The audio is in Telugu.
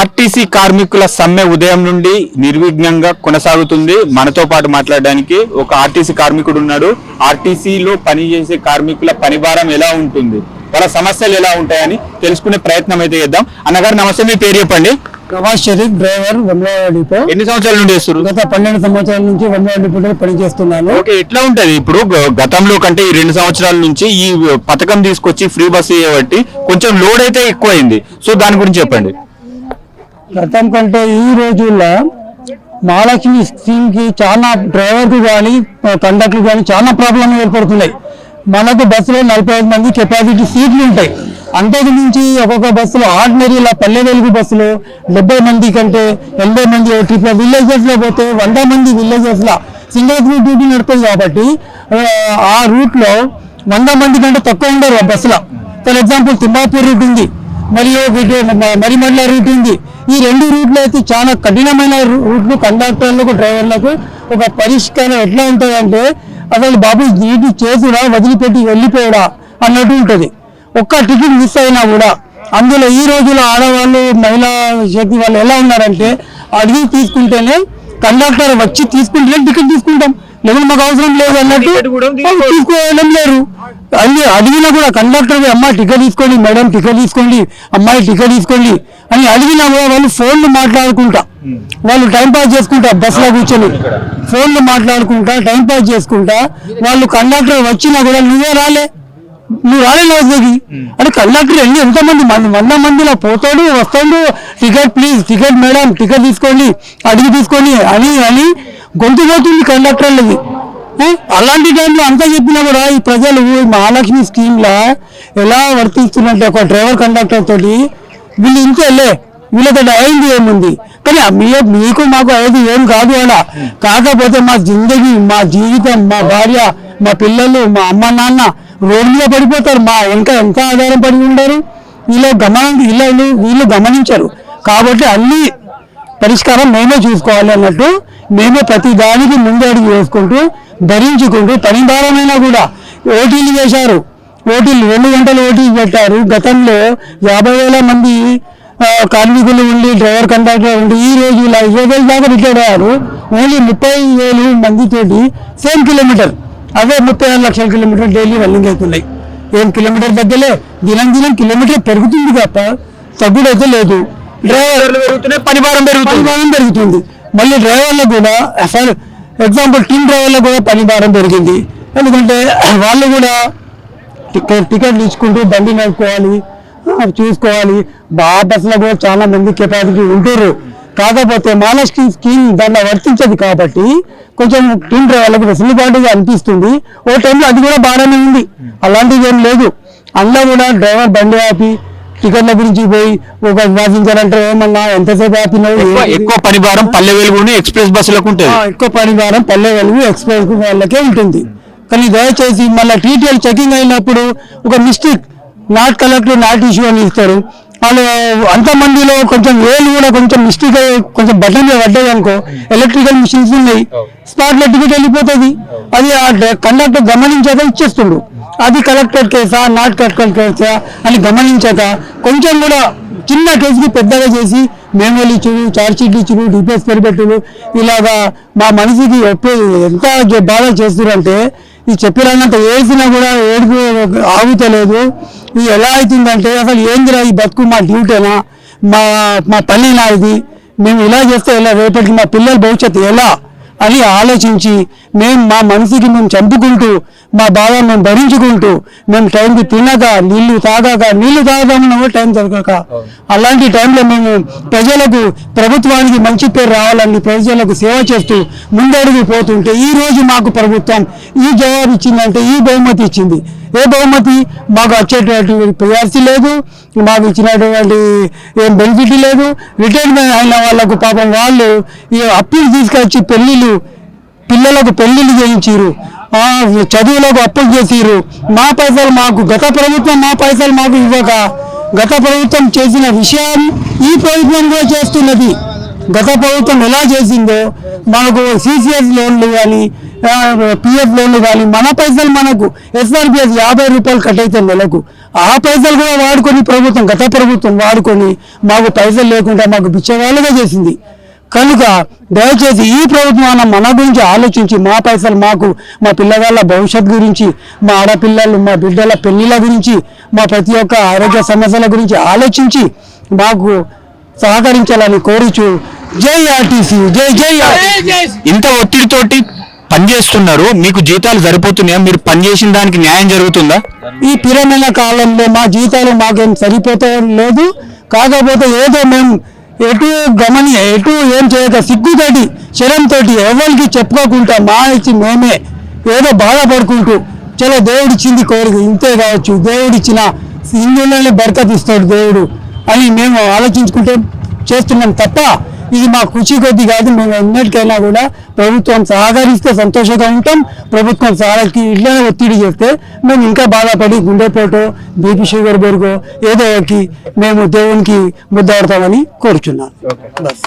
ఆర్టీసీ కార్మికుల సమ్మె ఉదయం నుండి నిర్విఘ్నంగా కొనసాగుతుంది. మనతో పాటు మాట్లాడడానికి ఒక ఆర్టీసీ కార్మికుడు ఉన్నాడు. ఆర్టీసీలో పనిచేసే కార్మికుల పని భారం ఎలా ఉంటుంది, వాళ్ళ సమస్యలు ఎలా ఉంటాయని తెలుసుకునే ప్రయత్నం అయితే చేద్దాం. అన్నగారు నమస్తే, మీ పేరు చెప్పండి. Nawaz Sharif, driver, Vemulawada depot. ఎన్ని సంవత్సరాల నుండి చేస్తారు? గత 12 సంవత్సరాల నుంచి వెమ్లవాడ డిపోలో పనిచేస్తున్నాను. ఓకే, ఎట్లా ఉంటది ఇప్పుడు గతంలో కంటే ఈ 2 సంవత్సరాల నుంచి ఈ పథకం తీసుకొచ్చి ఫ్రీ బస్ చేయబట్టి కొంచెం లోడ్ అయితే ఎక్కువైంది. సో దాని గురించి చెప్పండి. గతం కంటే ఈ రోజుల్లో మహాలక్ష్మి స్కీమ్ కి చాలా డ్రైవర్ కు కానీ కండక్టర్ కానీ చాలా ప్రాబ్లం ఏర్పడుతున్నాయి. మనకు బస్సులో 45 మంది కెపాసిటీ సీట్లు ఉంటాయి. అంతకు మించి ఒక్కొక్క బస్సులో ఆర్డినరీలో పల్లె వెలుగు బస్సులో 70 మంది కంటే 80 మంది ట్రిప్ విలేజెస్ లో పోతే 100 మంది విలేజెస్ లో సింగిల్ డ్యూటీ నడుపుతుంది. కాబట్టి ఆ రూట్ లో 100 మంది కంటే తక్కువ ఉండరు ఆ బస్సులో. ఫర్ ఎగ్జాంపుల్ తిమ్మాపూర్ రూట్ ఉంది, మరియు మరిమడ్ల రూట్ ఉంది. ఈ 2 రూట్లు అయితే చాలా కఠినమైన రూట్లు. కండక్టర్లకు, డ్రైవర్లకు ఒక పరిష్కారం ఎట్లా ఉంటుంది అంటే, అసలు బాబు నీటి చేసుడా వదిలిపెట్టి వెళ్ళిపోవడా అన్నట్టు ఉంటుంది. ఒక్క టికెట్ మిస్ అయినా కూడా అందులో ఈ రోజులో ఆడవాళ్ళు, మహిళా శక్తి వాళ్ళు ఎలా ఉన్నారంటే, అడిగి తీసుకుంటేనే కండక్టర్ వచ్చి తీసుకుంటేనే టికెట్ తీసుకుంటాం, లేకపోతే మాకు అవసరం లేదు అన్నట్టు తీసుకోవడం లేరు. అన్ని అడిగినా కూడా కండక్టర్ అమ్మాయి టికెట్ తీసుకోండి, మేడం టికెట్ తీసుకోండి, అమ్మాయి టికెట్ తీసుకోండి అని అడిగినా కూడా వాళ్ళు ఫోన్లు మాట్లాడుకుంటా, వాళ్ళు టైంపాస్ చేసుకుంటా, బస్సులో కూర్చొని ఫోన్లు మాట్లాడుకుంటా టైంపాస్ చేసుకుంటా, వాళ్ళు కండక్టర్ వచ్చినా కూడా నువ్వు రాలే రోజుకి అంటే కండక్టర్ ఎంతమంది 100 మందిలో పోతాడు వస్తాడు, ticket please, ticket madam, ticket తీసుకోండి, అడిగి తీసుకోండి అని గొంతు పోతుంది కండక్టర్లది. అలాంటి టైంలో అంతా చెప్పినా కూడా ఈ ప్రజలు మహాలక్ష్మి స్కీమ్ లా ఎలా వర్తిస్తున్నట్టు ఒక డ్రైవర్ కండక్టర్ తోటి వీళ్ళు ఇంకెళ్ళే వీళ్ళతో అయింది ఏముంది, కానీ మీకు మాకు అయ్యేది ఏం కాదు అలా. కాకపోతే మా జిందగీ, మా జీవితం, మా భార్య, మా పిల్లలు, మా అమ్మ నాన్న రోడ్డు మీద పడిపోతారు. మా ఎంత ఆధారం పడి ఉంటారు. వీళ్ళు గమనించరు. కాబట్టి అన్ని పరిష్కారం మేమే చూసుకోవాలి అన్నట్టు మేమే ప్రతి దానికి ముందడుగు వేసుకుంటూ భరించుకుంటూ పని భారమైనా కూడా ఓటీలు చేశారు. ఓటీలు 2 గంటలు ఓటీ పెట్టారు. గతంలో 50,000 మంది కార్మికులు ఉండి, డ్రైవర్ కండక్టర్ ఉండి, ఈ రోజు 20,000 దాకా రిటైర్ అయ్యారు. ఓన్లీ 30,000 మందితోటి సేమ్ కిలోమీటర్, అవే 36 లక్షల కిలోమీటర్ డైలీ రన్నింగ్ అవుతున్నాయి. ఏం కిలోమీటర్ తగ్గలే, దినం కిలోమీటర్ పెరుగుతుంది తప్ప తగ్గుడైతే లేదు. డ్రైవర్లు పెరుగుతున్నాయి, పని భారం పెరుగుతుంది. మళ్ళీ డ్రైవర్లకు కూడా అసలు ఎగ్జాంపుల్ టీమ్ డ్రైవర్లకు కూడా పని భారం పెరిగింది. ఎందుకంటే వాళ్ళు కూడా టికెట్ తీసుకుంటూ బండి నడుపుకోవాలి, చూసుకోవాలి. బస్సులో కూడా చాలా మంది కెపాసిటీ ఉంటారు. కాకపోతే మహాలక్ష్మి స్కీమ్ దాంట్లో వర్తించదు కాబట్టి కొంచెం టీమ్ డ్రైవర్లకు వెసులుబాటుగా అనిపిస్తుంది. ఓ టైంలో అది కూడా బాగానే ఉంది, అలాంటిది ఏం లేదు. అందులో కూడా డ్రైవర్ బండి ఆపి టికెట్ల గురించి పోయి ఒక విభాజించాలంటే ఏమన్నా ఎంతసేపు ఆపినావు. ఎక్కువ పని భారం పల్లె వెలుగు ఎక్స్ప్రెస్ బస్సులకు ఉంటుంది. ఎక్కువ పని భారం పల్లె వెలుగు ఎక్స్ప్రెస్ వాళ్ళకే ఉంటుంది. కానీ దయచేసి మళ్ళీ టీటీఎల్ చెకింగ్ అయినప్పుడు ఒక mistake, not collector, not issue అని ఇస్తారు. వాళ్ళు అంతమందిలో కొంచెం వేలు కూడా కొంచెం మిస్టేక్ అయ్యి కొంచెం బటన్ పడ్డాయి అనుకో, ఎలక్ట్రికల్ మిషన్స్ ఉన్నాయి, స్పాట్ లో టికెట్ వెళ్ళిపోతుంది. అది ఆ కండక్టర్ గమనించాక ఇచ్చేస్తుండ్రు. అది కలెక్టర్ కేసా, నాట్ కలెక్టర్ కేసా అని గమనించాక కొంచెం కూడా చిన్న కేసుకి పెద్దగా చేసి మెమోలు ఇచ్చుడు, చార్జ్ షీట్లు ఇచ్చుడు, డిపిఎస్ పెరిపెట్టుడు, ఇలాగా మా మనిషికి ఎంత బాగా చేస్తున్నారంటే ఈ చెప్పినంత వేసినా కూడా ఏడుపు ఆగుతలేదు. ఇది ఎలా అవుతుందంటే అసలు ఏందిరా ఈ బతుకు, మా డ్యూటీనా, మా పనినా ఇది, మేము ఇలా చేస్తే ఎలా, రేపటికి మా పిల్లల భవిష్యత్తు ఎలా అని ఆలోచించి మా మనసుకి మేము చంపుకుంటూ, మా బాధ మేము భరించుకుంటూ, మేము టైంకి తినక, నీళ్లు తాగదామన్నా కూడా టైం దొరకక, అలాంటి టైంలో మేము ప్రజలకు, ప్రభుత్వానికి మంచి పేరు రావాలని ప్రజలకు సేవ చేస్తూ ముందడుగు పోతుంటే ఈ రోజు మాకు ప్రభుత్వం ఈ జవాబు ఇచ్చిందంటే, ఈ బహుమతి ఇచ్చింది. ఏ బహుమతి? మాకు వచ్చేటువంటి పిఆర్సీ లేదు, మాకు ఇచ్చినటువంటి ఏం బెనిఫిట్ లేదు. రిటైర్మెంట్ అయిన వాళ్ళకు పాపం వాళ్ళు ఈ అప్పులు తీసుకొచ్చి పిల్లలకు పెళ్లిళ్ళు చేయించారు, చదువులకు అప్పులు చేసిరు. మా పైసలు మాకు, గత ప్రభుత్వం మా పైసలు మాకు ఇవ్వక గత ప్రభుత్వం చేసిన విషయం ఈ ప్రభుత్వం కూడా చేస్తున్నది. గత ప్రభుత్వం ఎలా చేసిందో మనకు సిసిఎస్ లోన్లు కానీ పిఎఫ్ లోన్లు కానీ మన పైసలు మనకు ఎస్ఆర్పిఎస్ 50 రూపాయలు కట్ అవుతాయి నెలకు. ఆ పైసలు కూడా వాడుకొని ప్రభుత్వం, గత ప్రభుత్వం వాడుకొని మాకు పైసలు లేకుండా మాకు బిచ్చగాళ్ళుగా చేసింది. కనుక దయచేసి ఈ ప్రభుత్వం మన గురించి ఆలోచించి మా పైసలు మాకు, మా పిల్లగాళ్ళ భవిష్యత్ గురించి, మా ఆడపిల్లలు మా బిడ్డల పెళ్లిళ్ళ గురించి, మా ప్రతి ఒక్క ఆరోగ్య సమస్యల గురించి ఆలోచించి మాకు సహకరించాలని కోరుచు జై ఆర్టీసీ, జై జై ఆర్టీసీ. ఇంత ఒత్తిడితోటి పనిచేస్తున్నారు, మీకు జీతాలు సరిపోతున్నాయా? మీరు పనిచేసిన దానికి న్యాయం జరుగుతుందా? ఈ పిరమైన కాలంలో మా జీతాలు మాకేం సరిపోతాం లేదు. కాకపోతే ఏదో మేము ఎటు ఏం చేయక సిగ్గుతోటి శరంతోటి ఎవరికి చెప్పుకోకుండా మా ఇచ్చి మేమే ఏదో బాధపడుకుంటూ చలో దేవుడిచ్చింది కోరిక ఇంతే కావచ్చు, దేవుడిచ్చిన హిందువులని బరకతిస్తాడు దేవుడు అని మేము ఆలోచించుకుంటే చేస్తున్నాం తప్ప ఇది మా కృషి కొద్ది కాదు. మేము ఎన్నటికైనా కూడా ప్రభుత్వం సహకరిస్తే సంతోషంగా ఉంటాం. ప్రభుత్వం సహాయకి ఇట్లనే ఒత్తిడి చేస్తే మేము ఇంకా బాధపడి గుండెపోటో బీపీ షుగర్ బెరుగో ఏదో ఒకటి మేము దేవునికి ముద్దాడతామని కోరుచున్నాను. బస్.